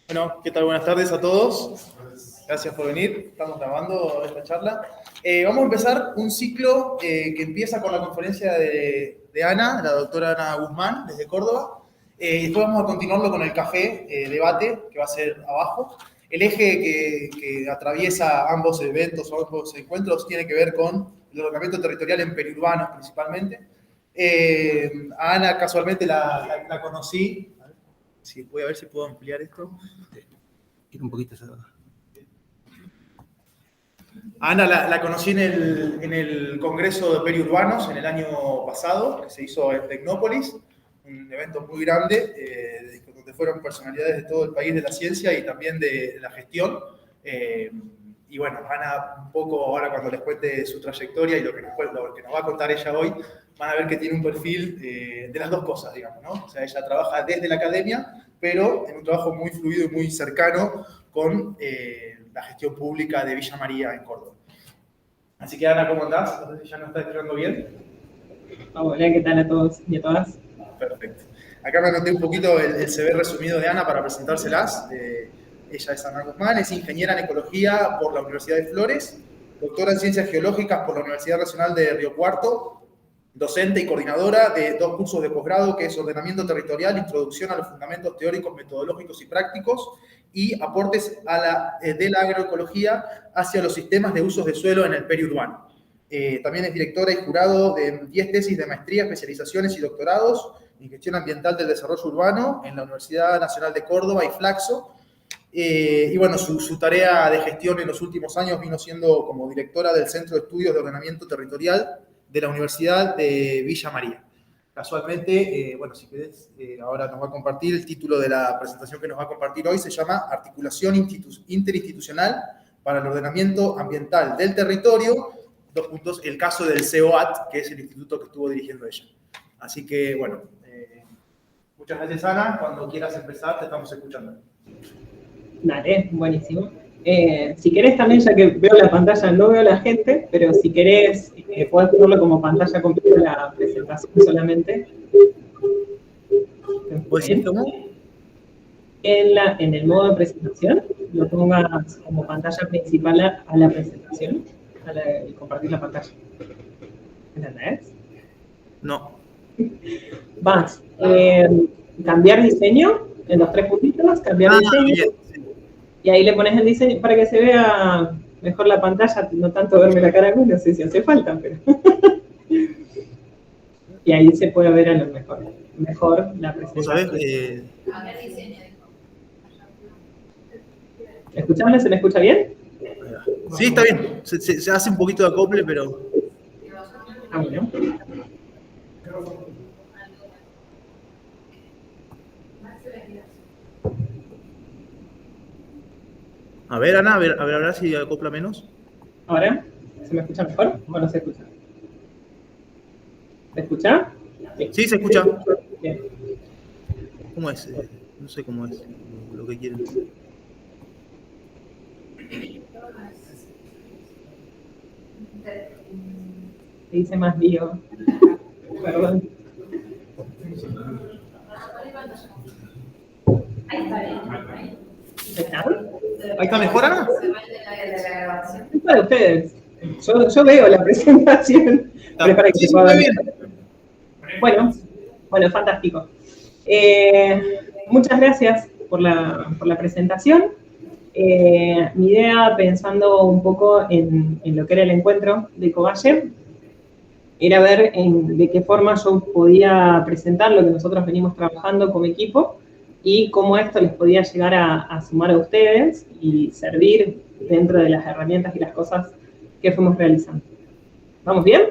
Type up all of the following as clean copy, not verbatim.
Bueno, ¿qué tal? Buenas tardes a todos. Gracias por venir. Estamos grabando esta charla. Vamos a empezar un ciclo que empieza con la conferencia de Ana, la doctora Ana Guzmán, desde Córdoba. Después vamos a continuarlo con el café debate, que va a ser abajo. El eje que atraviesa ambos eventos o ambos encuentros tiene que ver con el ordenamiento territorial en periurbanos principalmente. A Ana casualmente la conocí. Sí, voy a ver si puedo ampliar esto. Un poquito esa. Ana la conocí en el Congreso de Periurbanos en el año pasado, que se hizo en Tecnópolis, un evento muy grande, donde fueron personalidades de todo el país de la ciencia y también de la gestión. Y bueno, Ana, un poco ahora cuando les cuente su trayectoria y lo que nos va a contar ella hoy, van a ver que tiene un perfil de las dos cosas, digamos, ¿no? O sea, ella trabaja desde la academia, pero en un trabajo muy fluido y muy cercano con la gestión pública de Villa María en Córdoba. Así que, Ana, ¿cómo andás? No sé si ya nos está escuchando bien. Hola, ¿qué tal a todos y a todas? Perfecto. Acá me anoté un poquito el CV resumido de Ana para presentárselas. Ella es Ana Guzmán, es ingeniera en ecología por la Universidad de Flores, doctora en ciencias geológicas por la Universidad Nacional de Río Cuarto, docente y coordinadora de 2 cursos de posgrado, que es Ordenamiento Territorial, Introducción a los Fundamentos Teóricos, Metodológicos y Prácticos, y Aportes de la Agroecología hacia los Sistemas de Usos de Suelo en el Periurbano. También es directora y jurado de 10 tesis de maestría, especializaciones y doctorados en Gestión Ambiental del Desarrollo Urbano en la Universidad Nacional de Córdoba y Flaxo. Y bueno, su tarea de gestión en los últimos años vino siendo como directora del Centro de Estudios de Ordenamiento Territorial de la Universidad de Villa María. Casualmente, bueno, si querés, ahora nos va a compartir el título de la presentación que nos va a compartir hoy, se llama Articulación Interinstitucional para el Ordenamiento Ambiental del Territorio, el caso del CEOAT, que es el instituto que estuvo dirigiendo ella. Así que, bueno, muchas gracias, Ana. Cuando quieras empezar, te estamos escuchando. Dale, buenísimo. Si querés también, ya que veo la pantalla, no veo la gente, pero si querés, podés ponerlo como pantalla completa la presentación solamente. ¿Puedes decir cómo? En el modo de presentación, lo pongas como pantalla principal a la presentación, y compartir la pantalla. ¿Entendés? No. Vas, cambiar diseño, en los 3 puntitos, cambiar diseño. Bien. Y ahí le pones el diseño para que se vea mejor la pantalla, no tanto verme la cara a mí, no sé si hace falta, pero... Y ahí se puede ver a lo mejor la presentación. ¿Sabés? ¿Escuchame? ¿Se me escucha bien? Sí, está bien. Se hace un poquito de acople, pero... Ah, bueno. A ver, Ana, a ver si acopla menos. ¿Ahora? ¿Se me escucha mejor o no se escucha? ¿Se escucha? Sí, se escucha. Bien. ¿Cómo es? No sé cómo es lo que quieren. Se dice más lío. Perdón. ¿Está? ¿Ahí está mejor, Ana? Es para ustedes. Yo veo la presentación. Pero es para que Sí, se pueda muy ver. bien. Bueno, fantástico. Muchas gracias por la presentación. Mi idea, pensando un poco en lo que era el encuentro de Covalle, era ver de qué forma yo podía presentar lo que nosotros venimos trabajando como equipo y cómo esto les podía llegar a sumar a ustedes y servir dentro de las herramientas y las cosas que fuimos realizando. ¿Vamos bien?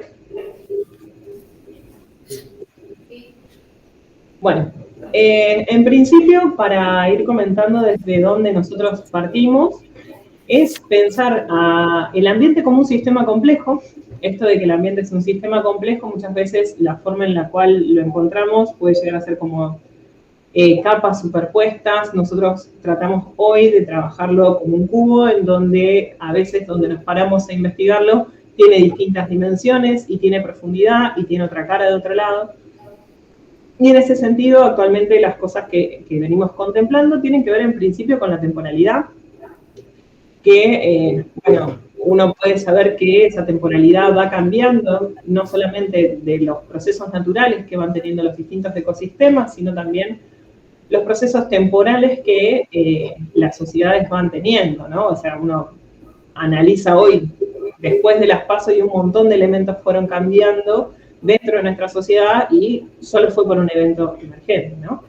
Bueno, en principio, para ir comentando desde dónde nosotros partimos, es pensar el ambiente como un sistema complejo. Esto de que el ambiente es un sistema complejo, muchas veces la forma en la cual lo encontramos puede llegar a ser como capas superpuestas. Nosotros tratamos hoy de trabajarlo como un cubo, en donde a veces donde nos paramos a investigarlo, tiene distintas dimensiones y tiene profundidad y tiene otra cara de otro lado. Y en ese sentido, actualmente las cosas que venimos contemplando tienen que ver en principio con la temporalidad, que, bueno, uno puede saber que esa temporalidad va cambiando, no solamente de los procesos naturales que van teniendo los distintos ecosistemas, sino también los procesos temporales que las sociedades van teniendo, ¿no? O sea, uno analiza hoy, después de las PASO, y un montón de elementos fueron cambiando dentro de nuestra sociedad y solo fue por un evento emergente, ¿no?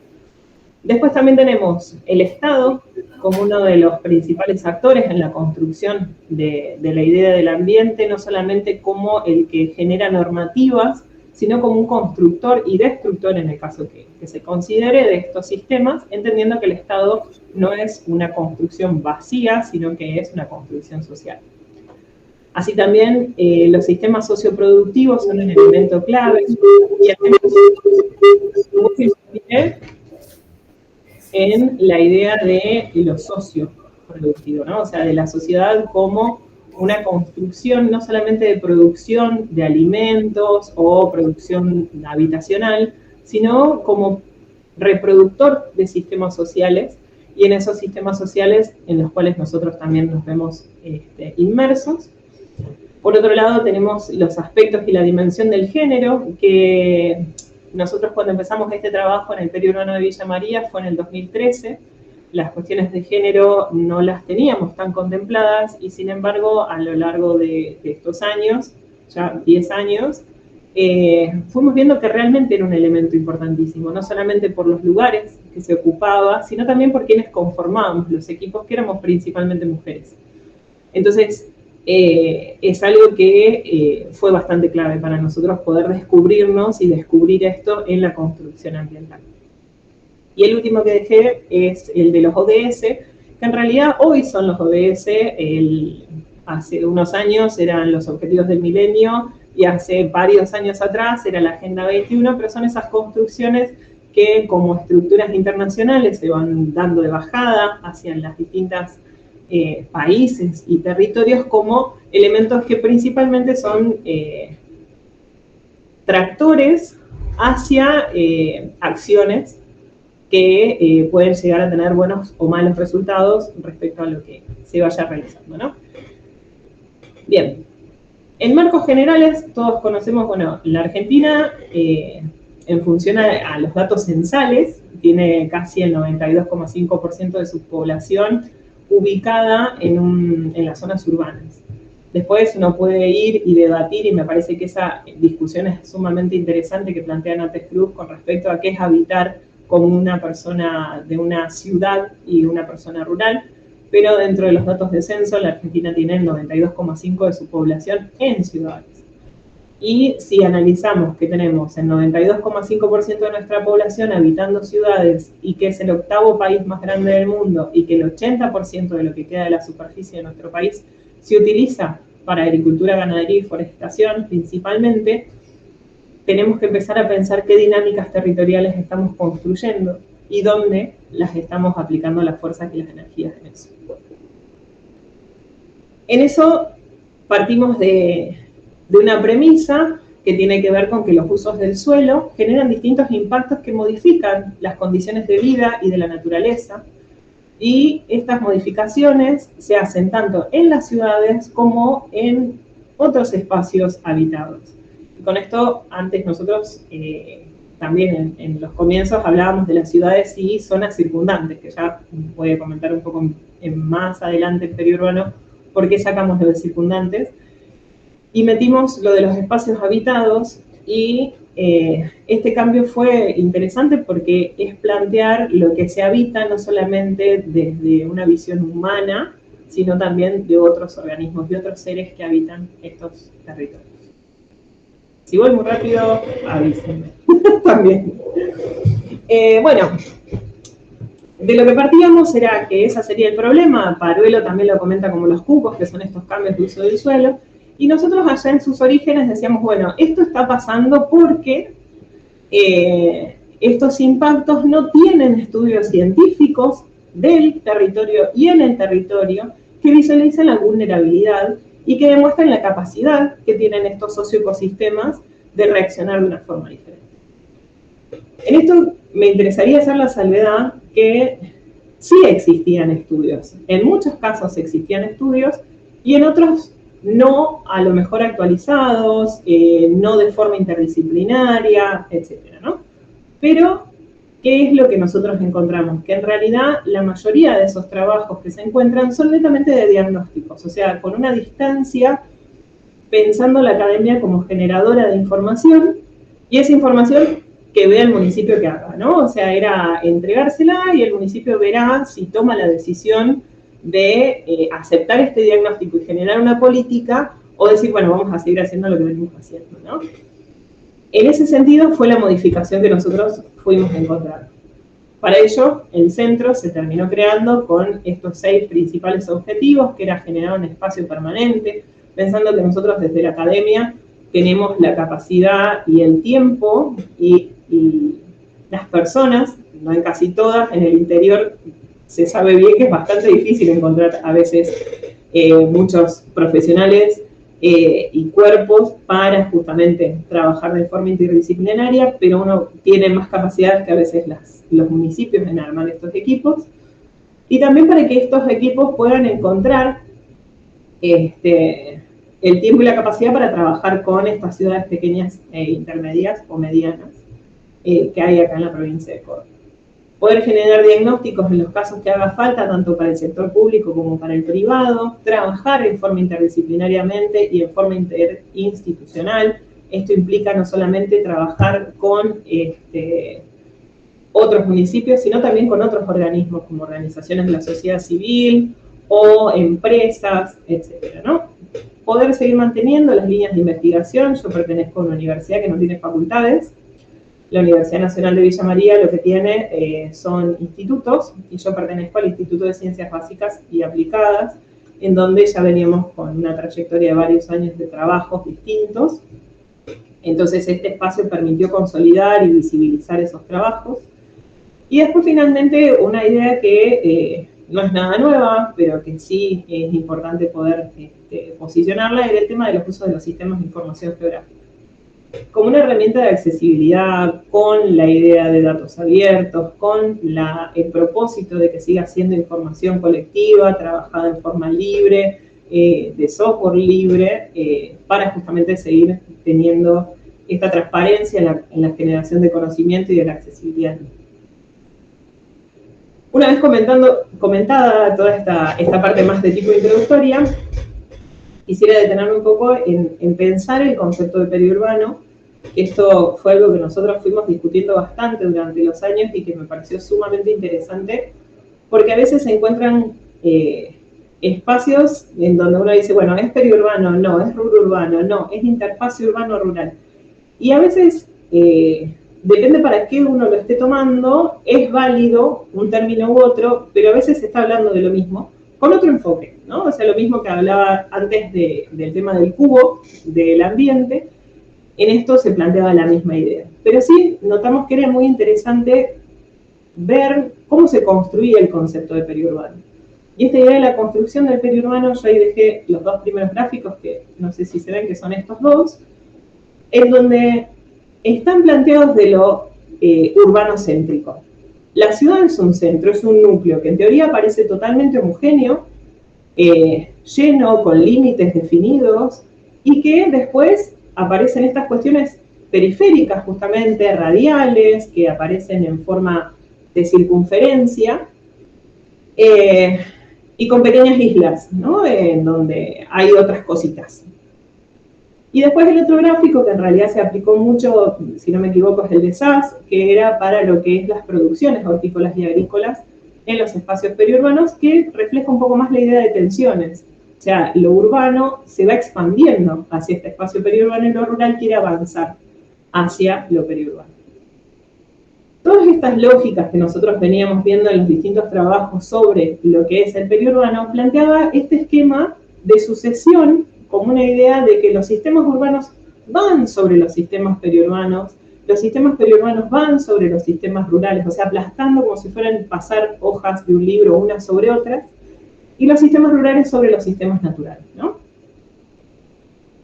Después también tenemos el Estado como uno de los principales actores en la construcción de la idea del ambiente, no solamente como el que genera normativas, sino como un constructor y destructor en el caso que se considere de estos sistemas, entendiendo que el Estado no es una construcción vacía, sino que es una construcción social. Así también los sistemas socioproductivos son un elemento clave y hacemos mucho hincapié en la idea de lo socioproductivo, ¿no? O sea, de la sociedad como una construcción no solamente de producción de alimentos o producción habitacional, sino como reproductor de sistemas sociales, y en esos sistemas sociales en los cuales nosotros también nos vemos inmersos. Por otro lado, tenemos los aspectos y la dimensión del género, que nosotros cuando empezamos este trabajo en el periurbano de Villa María fue en el 2013, las cuestiones de género no las teníamos tan contempladas y sin embargo a lo largo de estos años, ya 10 años, fuimos viendo que realmente era un elemento importantísimo, no solamente por los lugares que se ocupaba, sino también por quienes conformábamos los equipos, que éramos principalmente mujeres. Entonces, es algo que fue bastante clave para nosotros poder descubrirnos y descubrir esto en la construcción ambiental. Y el último que dejé es el de los ODS, que en realidad hoy son los ODS, hace unos años eran los Objetivos del Milenio y hace varios años atrás era la Agenda 21, pero son esas construcciones que como estructuras internacionales se van dando de bajada hacia las distintas países y territorios como elementos que principalmente son tractores hacia acciones que pueden llegar a tener buenos o malos resultados respecto a lo que se vaya realizando, ¿no? Bien, en marcos generales todos conocemos, bueno, la Argentina en función a los datos censales tiene casi el 92,5% de su población ubicada en las zonas urbanas. Después uno puede ir y debatir, y me parece que esa discusión es sumamente interesante que plantea Nates Cruz con respecto a qué es habitar como una persona de una ciudad y una persona rural, pero dentro de los datos de censo, la Argentina tiene el 92,5% de su población en ciudades. Y si analizamos que tenemos el 92,5% de nuestra población habitando ciudades y que es el 8º país más grande del mundo y que el 80% de lo que queda de la superficie de nuestro país se utiliza para agricultura, ganadería y forestación principalmente, tenemos que empezar a pensar qué dinámicas territoriales estamos construyendo y dónde las estamos aplicando las fuerzas y las energías en eso. En eso partimos de una premisa que tiene que ver con que los usos del suelo generan distintos impactos que modifican las condiciones de vida y de la naturaleza, y estas modificaciones se hacen tanto en las ciudades como en otros espacios habitados. Y con esto, antes nosotros también en los comienzos hablábamos de las ciudades y zonas circundantes, que ya voy a comentar un poco más adelante en periurbano por qué sacamos lo de circundantes. Y metimos lo de los espacios habitados, y este cambio fue interesante porque es plantear lo que se habita no solamente desde una visión humana, sino también de otros organismos, de otros seres que habitan estos territorios. Si voy muy rápido, avísenme también. Bueno, de lo que partíamos era que ese sería el problema. Paruelo también lo comenta como los cupos, que son estos cambios de uso del suelo. Y nosotros allá en sus orígenes decíamos, bueno, esto está pasando porque estos impactos no tienen estudios científicos del territorio y en el territorio que visualicen la vulnerabilidad y que demuestren la capacidad que tienen estos socioecosistemas de reaccionar de una forma diferente. En esto me interesaría hacer la salvedad que sí existían estudios. En muchos casos existían estudios y en otros no, a lo mejor actualizados, no de forma interdisciplinaria, etcétera, ¿no? Pero, ¿qué es lo que nosotros encontramos? Que en realidad la mayoría de esos trabajos que se encuentran son netamente de diagnósticos, o sea, con una distancia, pensando la academia como generadora de información, y esa información que vea el municipio que haga, ¿no? O sea, era entregársela y el municipio verá si toma la decisión de aceptar este diagnóstico y generar una política, o decir, bueno, vamos a seguir haciendo lo que venimos haciendo, ¿no? En ese sentido fue la modificación que nosotros fuimos a encontrar. Para ello, el centro se terminó creando con estos 6 principales objetivos, que era generar un espacio permanente, pensando que nosotros desde la academia tenemos la capacidad y el tiempo y las personas, no en casi todas, en el interior se sabe bien que es bastante difícil encontrar a veces muchos profesionales y cuerpos para justamente trabajar de forma interdisciplinaria, pero uno tiene más capacidades que a veces los municipios en armar estos equipos, y también para que estos equipos puedan encontrar el tiempo y la capacidad para trabajar con estas ciudades pequeñas e intermedias o medianas que hay acá en la provincia de Córdoba. Poder generar diagnósticos en los casos que haga falta, tanto para el sector público como para el privado, trabajar en forma interdisciplinariamente y en forma interinstitucional. Esto implica no solamente trabajar con otros municipios, sino también con otros organismos, como organizaciones de la sociedad civil o empresas, etcétera, ¿no? Poder seguir manteniendo las líneas de investigación. Yo pertenezco a una universidad que no tiene facultades. La Universidad Nacional de Villa María lo que tiene son institutos, y yo pertenezco al Instituto de Ciencias Básicas y Aplicadas, en donde ya veníamos con una trayectoria de varios años de trabajos distintos. Entonces este espacio permitió consolidar y visibilizar esos trabajos. Y después finalmente una idea que no es nada nueva, pero que sí es importante poder posicionarla, era el tema de los usos de los sistemas de información geográfica como una herramienta de accesibilidad, con la idea de datos abiertos, con el propósito de que siga siendo información colectiva, trabajada en forma libre, de software libre, para justamente seguir teniendo esta transparencia en la generación de conocimiento y de la accesibilidad. Una vez comentada toda esta parte más de tipo introductoria, quisiera detenerme un poco en pensar el concepto de periurbano. Esto fue algo que nosotros fuimos discutiendo bastante durante los años y que me pareció sumamente interesante, porque a veces se encuentran espacios en donde uno dice, bueno, ¿es periurbano? No, ¿es rururbano? No, ¿es interfase urbano-rural? Y a veces, depende para qué uno lo esté tomando, es válido un término u otro, pero a veces se está hablando de lo mismo, con otro enfoque, ¿no? O sea, lo mismo que hablaba antes del tema del cubo, del ambiente, en esto se planteaba la misma idea. Pero sí notamos que era muy interesante ver cómo se construía el concepto de periurbano. Y esta idea de la construcción del periurbano, yo ahí dejé los 2 primeros gráficos, que no sé si se ven que son estos 2, en donde están planteados de lo urbano céntrico. La ciudad es un centro, es un núcleo que en teoría parece totalmente homogéneo, lleno, con límites definidos, y que después aparecen estas cuestiones periféricas, justamente radiales, que aparecen en forma de circunferencia, y con pequeñas islas, ¿no? En donde hay otras cositas. Y después el otro gráfico, que en realidad se aplicó mucho, si no me equivoco, es el de SAS, que era para lo que es las producciones hortícolas y agrícolas en los espacios periurbanos, que refleja un poco más la idea de tensiones. O sea, lo urbano se va expandiendo hacia este espacio periurbano y lo rural quiere avanzar hacia lo periurbano. Todas estas lógicas que nosotros veníamos viendo en los distintos trabajos sobre lo que es el periurbano planteaba este esquema de sucesión como una idea de que los sistemas urbanos van sobre los sistemas periurbanos van sobre los sistemas rurales, o sea, aplastando como si fueran pasar hojas de un libro unas sobre otras, y los sistemas rurales sobre los sistemas naturales, ¿no?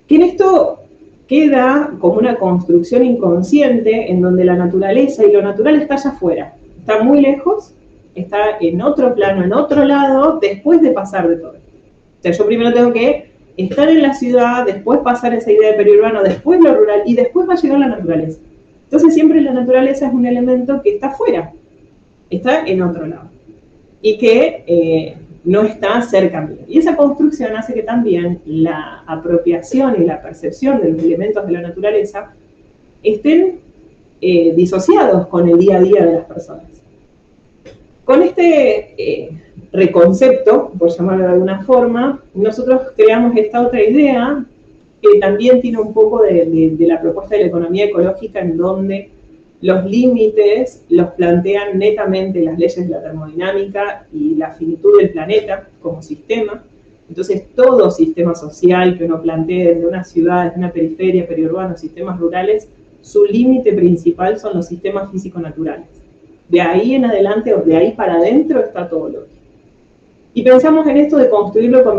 Que en esto queda como una construcción inconsciente en donde la naturaleza y lo natural está allá afuera, está muy lejos, está en otro plano, en otro lado, después de pasar de todo. O sea, yo primero tengo que estar en la ciudad, después pasar esa idea de periurbano, después lo rural, y después va a llegar la naturaleza. Entonces siempre la naturaleza es un elemento que está afuera, está en otro lado, y que no está cerca mío. Y esa construcción hace que también la apropiación y la percepción de los elementos de la naturaleza estén disociados con el día a día de las personas. Con este reconcepto, por llamarlo de alguna forma, nosotros creamos esta otra idea que también tiene un poco de la propuesta de la economía ecológica, en donde los límites los plantean netamente las leyes de la termodinámica y la finitud del planeta como sistema. Entonces, todo sistema social que uno plantee desde una ciudad, desde una periferia, periurbano, sistemas rurales, su límite principal son los sistemas físico-naturales. De ahí en adelante, o de ahí para adentro, está todo lo otro. Y pensamos en esto de construirlo con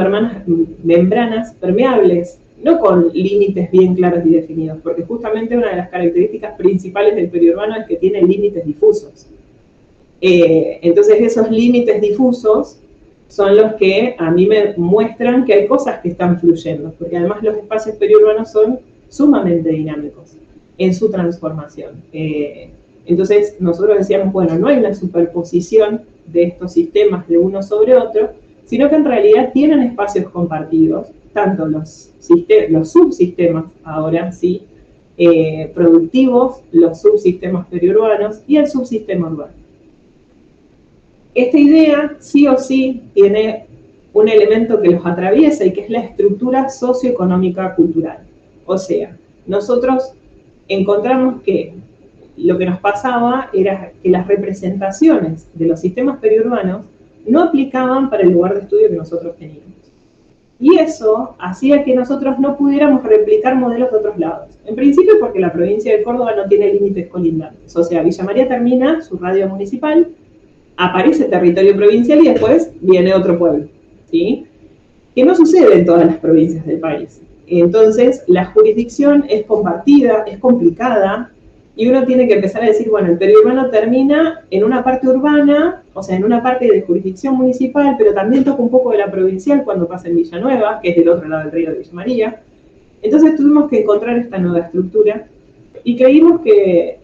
membranas permeables, no con límites bien claros y definidos, porque justamente una de las características principales del periurbano es que tiene límites difusos. Entonces esos límites difusos son los que a mí me muestran que hay cosas que están fluyendo, porque además los espacios periurbanos son sumamente dinámicos en su transformación. Entonces nosotros decíamos, bueno, no hay una superposición de estos sistemas de uno sobre otro, sino que en realidad tienen espacios compartidos, tanto los subsistemas, ahora sí, productivos, los subsistemas periurbanos y el subsistema urbano. Esta idea, sí o sí, tiene un elemento que los atraviesa y que es la estructura socioeconómica cultural. O sea, nosotros encontramos que lo que nos pasaba era que las representaciones de los sistemas periurbanos no aplicaban para el lugar de estudio que nosotros teníamos. Y eso hacía que nosotros no pudiéramos replicar modelos de otros lados. En principio porque la provincia de Córdoba no tiene límites colindantes. O sea, Villa María termina su radio municipal, aparece territorio provincial y después viene otro pueblo, ¿sí? Que no sucede en todas las provincias del país. Entonces, la jurisdicción es compartida, es complicada, y uno tiene que empezar a decir, bueno, el periurbano termina en una parte urbana, o sea, en una parte de jurisdicción municipal, pero también toca un poco de la provincial cuando pasa en Villanueva, que es del otro lado del río de Villa María. Entonces tuvimos que encontrar esta nueva estructura y creímos que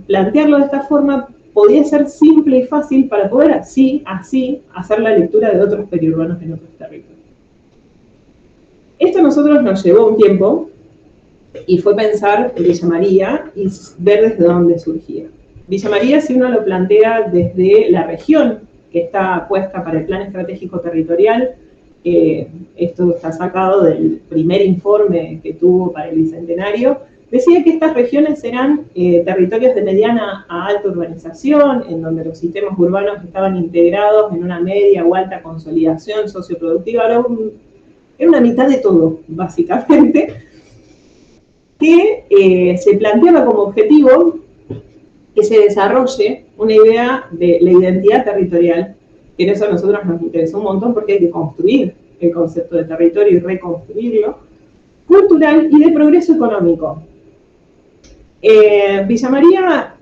plantearlo de esta forma podía ser simple y fácil para poder así hacer la lectura de otros periurbanos en otros territorios. Esto a nosotros nos llevó un tiempo, y fue pensar en Villa María y ver desde dónde surgía. Villa María, si uno lo plantea desde la región que está puesta para el Plan Estratégico Territorial, esto está sacado del primer informe que tuvo para el Bicentenario, decía que estas regiones eran territorios de mediana a alta urbanización, en donde los sistemas urbanos estaban integrados en una media o alta consolidación socioproductiva, era una mitad de todo, básicamente, que se planteaba como objetivo que se desarrolle una idea de la identidad territorial, que en eso a nosotros nos interesó un montón porque hay que construir el concepto de territorio y reconstruirlo, cultural y de progreso económico. Villa María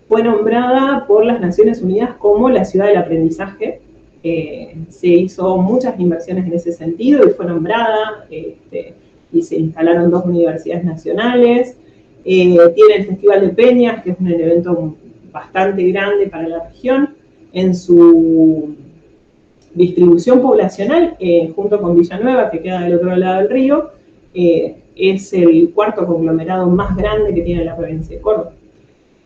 fue nombrada por las Naciones Unidas como la ciudad del aprendizaje. Se hizo muchas inversiones en ese sentido y fue nombrada, y se instalaron 2 universidades nacionales. Tiene el Festival de Peñas, que es un evento bastante grande para la región. En su distribución poblacional, junto con Villanueva, que queda del otro lado del río, es el 4º conglomerado más grande que tiene la provincia de Córdoba.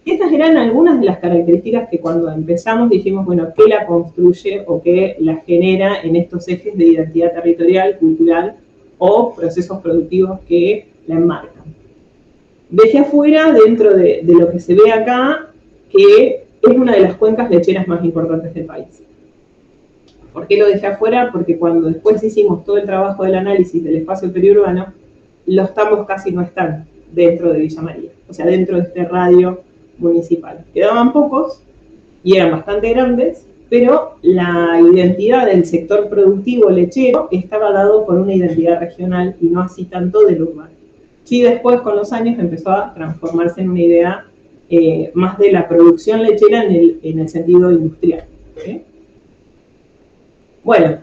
Estas eran algunas de las características que cuando empezamos dijimos, bueno, ¿qué la construye o qué la genera en estos ejes de identidad territorial, cultural o procesos productivos que la enmarcan? Dejé afuera, dentro de lo que se ve acá, que es una de las cuencas lecheras más importantes del país. ¿Por qué lo dejé afuera? Porque cuando después hicimos todo el trabajo del análisis del espacio periurbano, los tambos casi no están dentro de Villa María, o sea, dentro de este radio municipal. Quedaban pocos y eran bastante grandes, pero la identidad del sector productivo lechero estaba dado por una identidad regional y no así tanto del urbano. Sí, después con los años empezó a transformarse en una idea más de la producción lechera en el sentido industrial. ¿Sí? Bueno,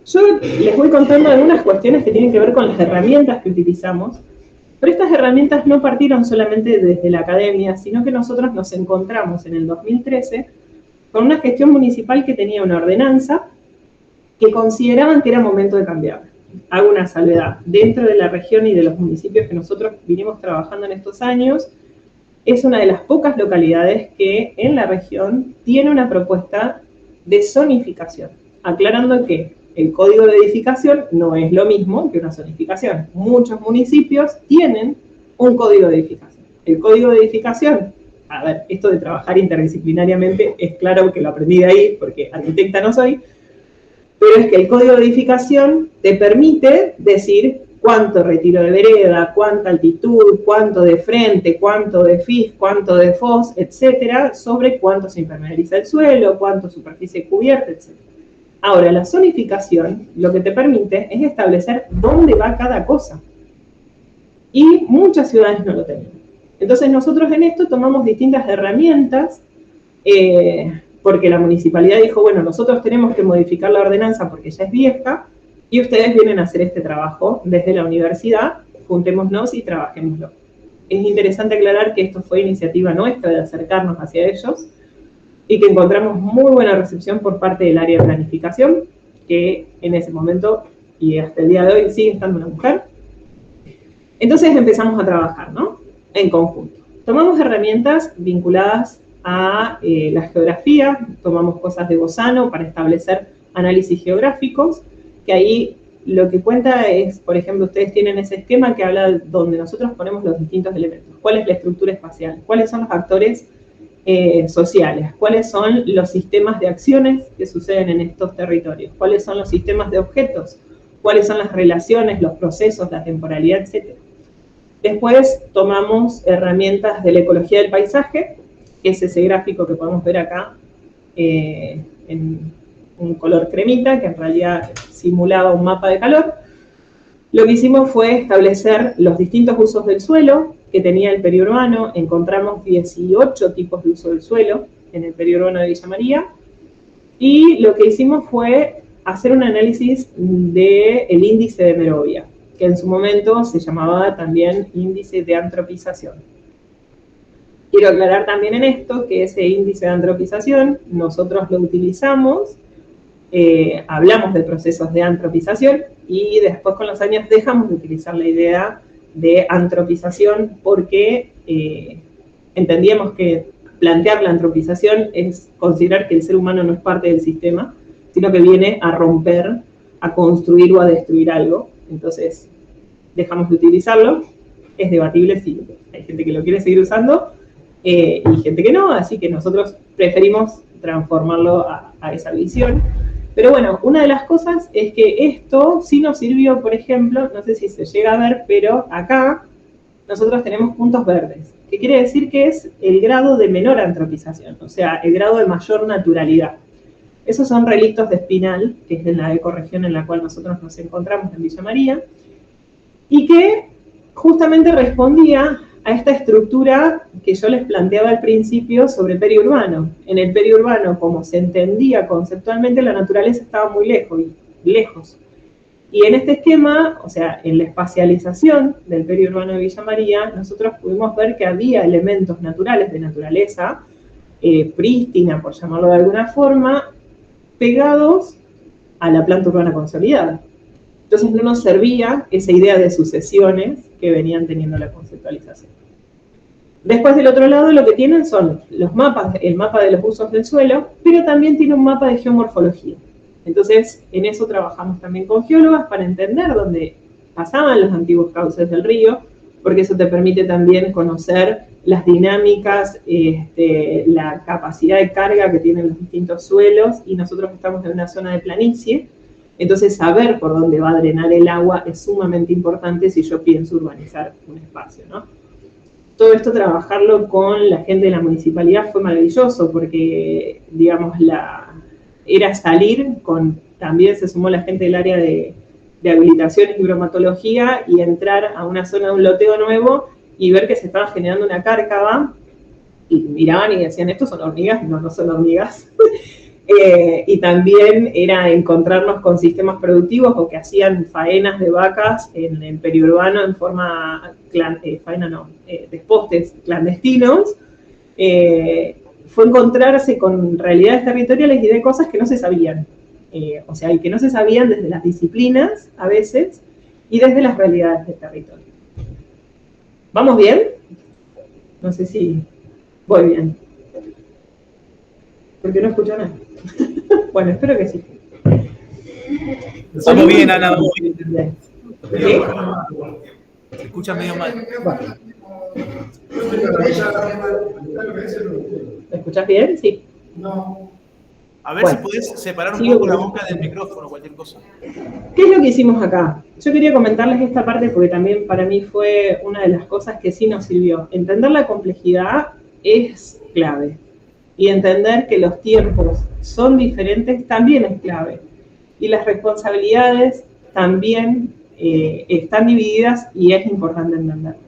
yo les voy contando algunas cuestiones que tienen que ver con las herramientas que utilizamos, pero estas herramientas no partieron solamente desde la academia, sino que nosotros nos encontramos en el 2013 con una gestión municipal que tenía una ordenanza que consideraban que era momento de cambiar. Hago una salvedad. Dentro de la región y de los municipios que nosotros vinimos trabajando en estos años, es una de las pocas localidades que en la región tiene una propuesta de zonificación, aclarando que el código de edificación no es lo mismo que una zonificación. Muchos municipios tienen un código de edificación. El código de edificación, a ver, esto de trabajar interdisciplinariamente es claro que lo aprendí de ahí porque arquitecta no soy, pero es que el código de edificación te permite decir cuánto retiro de vereda, cuánta altitud, cuánto de frente, cuánto de FIS, cuánto de FOS, etcétera, sobre cuánto se impermeabiliza el suelo, cuánto superficie cubierta, etcétera. Ahora, la zonificación lo que te permite es establecer dónde va cada cosa. Y muchas ciudades no lo tienen. Entonces nosotros en esto tomamos distintas herramientas, porque la municipalidad dijo, bueno, nosotros tenemos que modificar la ordenanza porque ya es vieja, y ustedes vienen a hacer este trabajo desde la universidad, juntémonos y trabajémoslo. Es interesante aclarar que esto fue iniciativa nuestra de acercarnos hacia ellos, y que encontramos muy buena recepción por parte del área de planificación, que en ese momento y hasta el día de hoy sigue estando una mujer. Entonces empezamos a trabajar, ¿no? En conjunto. Tomamos herramientas vinculadas a la geografía, tomamos cosas de Bosano para establecer análisis geográficos, que ahí lo que cuenta es, por ejemplo, ustedes tienen ese esquema que habla donde nosotros ponemos los distintos elementos. ¿Cuál es la estructura espacial? ¿Cuáles son los actores sociales? ¿Cuáles son los sistemas de acciones que suceden en estos territorios? ¿Cuáles son los sistemas de objetos? ¿Cuáles son las relaciones, los procesos, la temporalidad, etcétera? Después tomamos herramientas de la ecología del paisaje, que es ese gráfico que podemos ver acá en un color cremita, que en realidad simulaba un mapa de calor. Lo que hicimos fue establecer los distintos usos del suelo que tenía el periurbano. Encontramos 18 tipos de uso del suelo en el periurbano de Villa María. Y lo que hicimos fue hacer un análisis del índice de Merovia, que en su momento se llamaba también índice de antropización. Quiero aclarar también en esto que ese índice de antropización nosotros lo utilizamos, hablamos de procesos de antropización y después con los años dejamos de utilizar la idea de antropización porque entendíamos que plantear la antropización es considerar que el ser humano no es parte del sistema, sino que viene a romper, a construir o a destruir algo. Entonces dejamos de utilizarlo. Es debatible si hay gente que lo quiere seguir usando y gente que no, así que nosotros preferimos transformarlo a esa visión. Pero bueno, una de las cosas es que esto sí nos sirvió, por ejemplo, no sé si se llega a ver, pero acá nosotros tenemos puntos verdes, que quiere decir que es el grado de menor antropización, o sea, el grado de mayor naturalidad. Esos son relictos de Espinal, que es de la ecorregión en la cual nosotros nos encontramos en Villa María, y que justamente respondía a esta estructura que yo les planteaba al principio sobre periurbano. En el periurbano, como se entendía conceptualmente, la naturaleza estaba muy lejos. Y en este esquema, o sea, en la espacialización del periurbano de Villa María, nosotros pudimos ver que había elementos naturales de naturaleza prístina, por llamarlo de alguna forma, pegados a la planta urbana consolidada. Entonces no nos servía esa idea de sucesiones que venían teniendo la conceptualización. Después del otro lado lo que tienen son los mapas, el mapa de los usos del suelo, pero también tiene un mapa de geomorfología. Entonces en eso trabajamos también con geólogas para entender dónde pasaban los antiguos cauces del río, porque eso te permite también conocer las dinámicas, la capacidad de carga que tienen los distintos suelos, y nosotros estamos en una zona de planicie. Entonces, saber por dónde va a drenar el agua es sumamente importante si yo pienso urbanizar un espacio, ¿no? Todo esto, trabajarlo con la gente de la municipalidad fue maravilloso porque, digamos, era salir con... También se sumó la gente del área de habilitaciones y bromatología y entrar a una zona de un loteo nuevo y ver que se estaba generando una cárcava, y miraban y decían, ¿estos son hormigas? No, no son hormigas. Y también era encontrarnos con sistemas productivos o que hacían faenas de vacas en el periurbano en forma, despostes clandestinos. Fue encontrarse con realidades territoriales y de cosas que no se sabían. O sea, y que no se sabían desde las disciplinas, a veces, y desde las realidades del territorio. ¿Vamos bien? No sé si voy bien. ¿Por qué no escucho nada? Bueno, espero que sí. Estamos bien, Ana. ¿Qué? Se escucha medio mal. Bueno. ¿Me escuchás bien? Sí. No. A ver Bueno, si podés separar un sigo poco la con- boca del micrófono o cualquier cosa. ¿Qué es lo que hicimos acá? Yo quería comentarles esta parte porque también para mí fue una de las cosas que sí nos sirvió. Entender la complejidad es clave. Y entender que los tiempos son diferentes también es clave. Y las responsabilidades también están divididas y es importante entenderlas.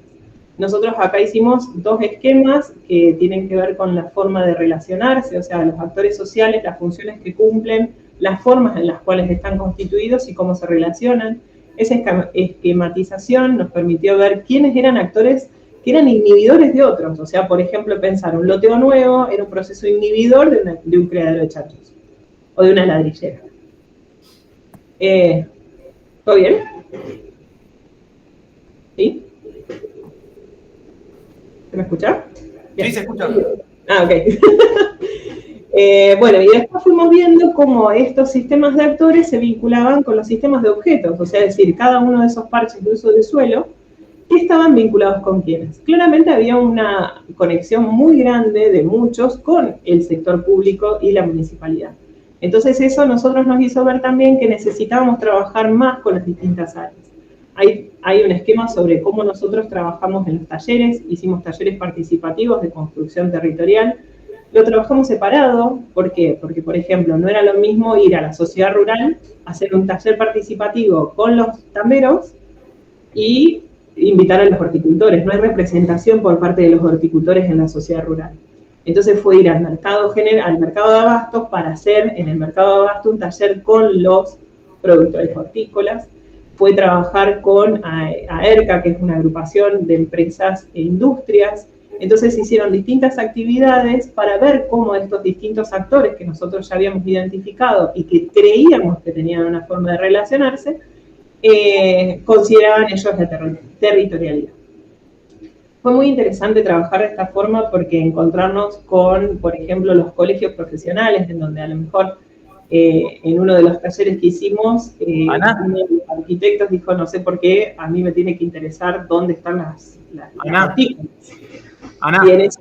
Nosotros acá hicimos 2 esquemas que tienen que ver con la forma de relacionarse, o sea, los actores sociales, las funciones que cumplen, las formas en las cuales están constituidos y cómo se relacionan. Esa esquematización nos permitió ver quiénes eran actores que eran inhibidores de otros. O sea, por ejemplo, pensar un loteo nuevo era un proceso inhibidor de un criadero de chanchos o de una ladrillera. ¿Todo bien? ¿Sí? ¿Se me escucha? Sí, se escucha. Ah, ok. Bueno, y después fuimos viendo cómo estos sistemas de actores se vinculaban con los sistemas de objetos, o sea, es decir, cada uno de esos parches de uso de suelo, ¿qué estaban vinculados con quiénes? Claramente había una conexión muy grande de muchos con el sector público y la municipalidad. Entonces eso a nosotros nos hizo ver también que necesitábamos trabajar más con las distintas áreas. Hay un esquema sobre cómo nosotros trabajamos en los talleres, hicimos talleres participativos de construcción territorial, lo trabajamos separado, ¿por qué? Porque, por ejemplo, no era lo mismo ir a la sociedad rural, hacer un taller participativo con los tamberos y invitar a los horticultores. No hay representación por parte de los horticultores en la sociedad rural. Entonces fue ir al mercado de abastos para hacer en el mercado de abastos un taller con los productores hortícolas. Fue trabajar con AERCA, que es una agrupación de empresas e industrias. Entonces se hicieron distintas actividades para ver cómo estos distintos actores que nosotros ya habíamos identificado y que creíamos que tenían una forma de relacionarse, consideraban ellos la territorialidad. Fue muy interesante trabajar de esta forma porque encontrarnos con, por ejemplo, los colegios profesionales, en donde a lo mejor en uno de los talleres que hicimos, uno de los arquitectos dijo, no sé por qué, a mí me tiene que interesar dónde están las partículas. Y en eso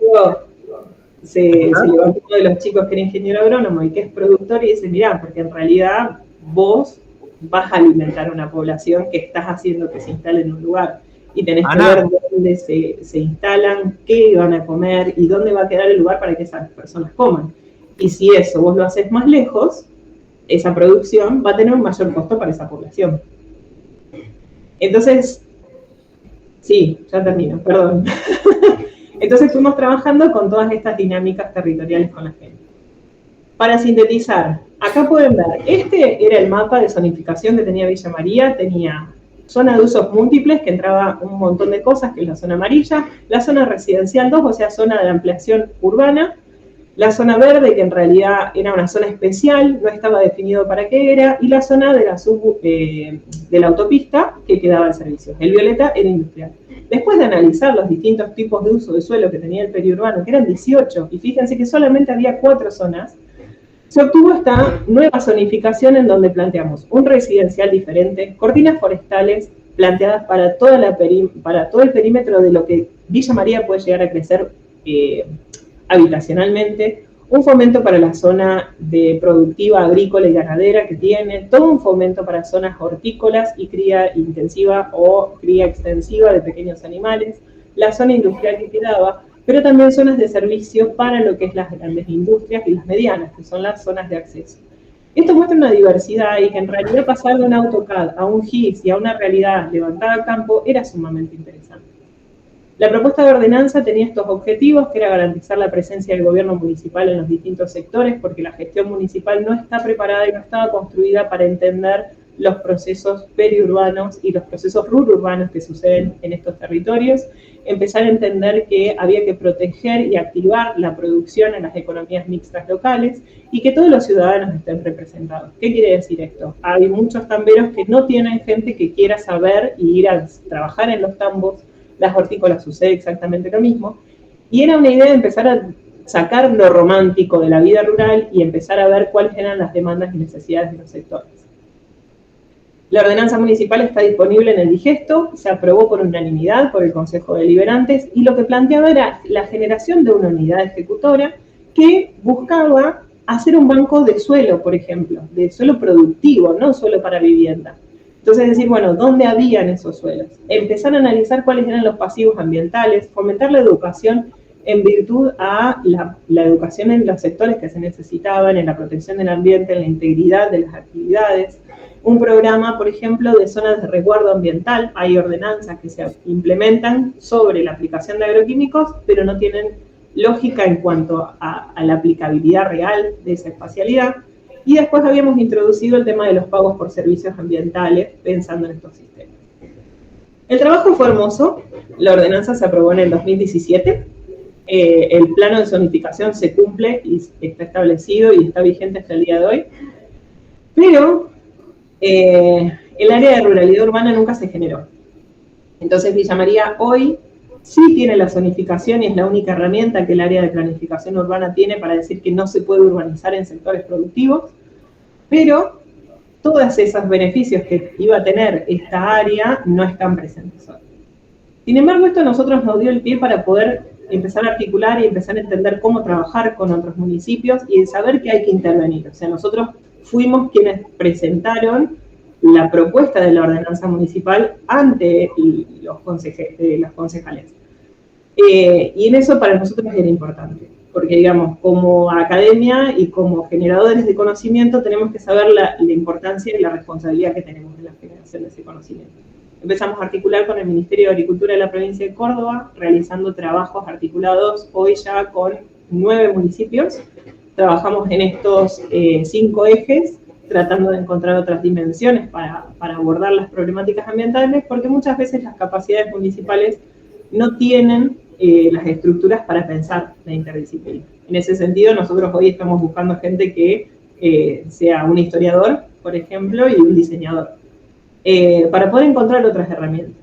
se levantó uno de los chicos que era ingeniero agrónomo y que es productor y dice, mirá, porque en realidad vos vas a alimentar a una población que estás haciendo que se instale en un lugar. Y tenés que ver dónde se instalan, qué van a comer y dónde va a quedar el lugar para que esas personas coman. Y si eso vos lo haces más lejos, esa producción va a tener un mayor costo para esa población. Entonces, sí, ya termino, perdón. Entonces fuimos trabajando con todas estas dinámicas territoriales con la gente. Para sintetizar, acá pueden ver, este era el mapa de zonificación que tenía Villa María, tenía zona de usos múltiples, que entraba un montón de cosas, que es la zona amarilla, la zona residencial 2, o sea, zona de ampliación urbana, la zona verde, que en realidad era una zona especial, no estaba definido para qué era, y la zona de la autopista que quedaba al servicio. El violeta era industrial. Después de analizar los distintos tipos de uso de suelo que tenía el periurbano, que eran 18, y fíjense que solamente había 4 zonas, se obtuvo esta nueva zonificación en donde planteamos un residencial diferente, cortinas forestales planteadas para todo el perímetro de lo que Villa María puede llegar a crecer habitacionalmente, un fomento para la zona de productiva agrícola y ganadera que tiene, todo un fomento para zonas hortícolas y cría intensiva o cría extensiva de pequeños animales, la zona industrial que quedaba, pero también zonas de servicios para lo que es las grandes industrias y las medianas, que son las zonas de acceso. Esto muestra una diversidad y que en realidad pasar de un AutoCAD a un GIS y a una realidad levantada a campo era sumamente interesante. La propuesta de ordenanza tenía estos objetivos, que era garantizar la presencia del gobierno municipal en los distintos sectores, porque la gestión municipal no está preparada y no estaba construida para entender los procesos periurbanos y los procesos rururbanos que suceden en estos territorios, empezar a entender que había que proteger y activar la producción en las economías mixtas locales y que todos los ciudadanos estén representados. ¿Qué quiere decir esto? Hay muchos tamberos que no tienen gente que quiera saber y ir a trabajar en los tambos. Las hortícolas sucede exactamente lo mismo, y era una idea de empezar a sacar lo romántico de la vida rural y empezar a ver cuáles eran las demandas y necesidades de los sectores. La ordenanza municipal está disponible en el digesto, se aprobó por unanimidad por el Consejo de Deliberantes, y lo que planteaba era la generación de una unidad ejecutora que buscaba hacer un banco de suelo, por ejemplo, de suelo productivo, no suelo para vivienda. Entonces, decir, bueno, ¿dónde habían esos suelos? Empezar a analizar cuáles eran los pasivos ambientales, fomentar la educación en virtud a la educación en los sectores que se necesitaban, en la protección del ambiente, en la integridad de las actividades. Un programa, por ejemplo, de zonas de resguardo ambiental. Hay ordenanzas que se implementan sobre la aplicación de agroquímicos, pero no tienen lógica en cuanto a la aplicabilidad real de esa espacialidad. Y después habíamos introducido el tema de los pagos por servicios ambientales, pensando en estos sistemas. El trabajo fue hermoso, la ordenanza se aprobó en el 2017, el plano de zonificación se cumple y está establecido y está vigente hasta el día de hoy, pero el área de ruralidad urbana nunca se generó. Entonces Villa María hoy sí tiene la zonificación y es la única herramienta que el área de planificación urbana tiene para decir que no se puede urbanizar en sectores productivos, pero todos esos beneficios que iba a tener esta área no están presentes hoy. Sin embargo, esto a nosotros nos dio el pie para poder empezar a articular y empezar a entender cómo trabajar con otros municipios y de saber que hay que intervenir. O sea, nosotros fuimos quienes presentaron la propuesta de la ordenanza municipal ante los concejales. Y en eso para nosotros era importante, porque digamos, como academia y como generadores de conocimiento tenemos que saber la importancia y la responsabilidad que tenemos en la generación de ese conocimiento. Empezamos a articular con el Ministerio de Agricultura de la provincia de Córdoba, realizando trabajos articulados hoy ya con 9 municipios. Trabajamos en estos 5 ejes, tratando de encontrar otras dimensiones para abordar las problemáticas ambientales, porque muchas veces las capacidades municipales no tienen las estructuras para pensar la interdisciplina. En ese sentido, nosotros hoy estamos buscando gente que sea un historiador, por ejemplo, y un diseñador, para poder encontrar otras herramientas.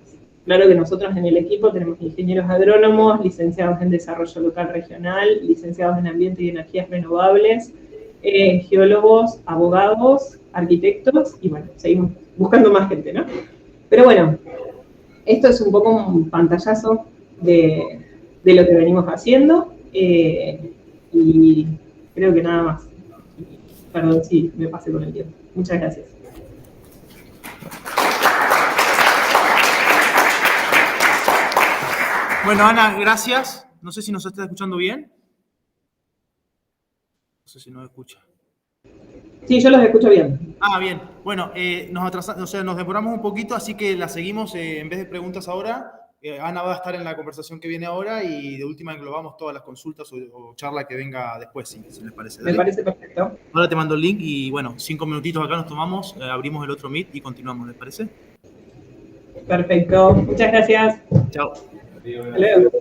Claro que nosotros en el equipo tenemos ingenieros agrónomos, licenciados en desarrollo local regional, licenciados en ambiente y energías renovables, geólogos, abogados, arquitectos, y bueno, seguimos buscando más gente, ¿no? Pero bueno, esto es un poco un pantallazo de lo que venimos haciendo, y creo que nada más. Perdón si me pasé con el tiempo. Muchas gracias. Bueno, Ana, gracias. No sé si nos está escuchando bien. No sé si nos escucha. Sí, yo los escucho bien. Ah, bien. Bueno, nos demoramos un poquito, así que la seguimos en vez de preguntas ahora. Ana va a estar en la conversación que viene ahora y de última englobamos todas las consultas o charla que venga después, si les parece. ¿Dale? Me parece perfecto. Ahora te mando el link y bueno, 5 minutitos acá nos tomamos, abrimos el otro Meet y continuamos, ¿les parece? Perfecto. Muchas gracias. Chao. Hasta luego.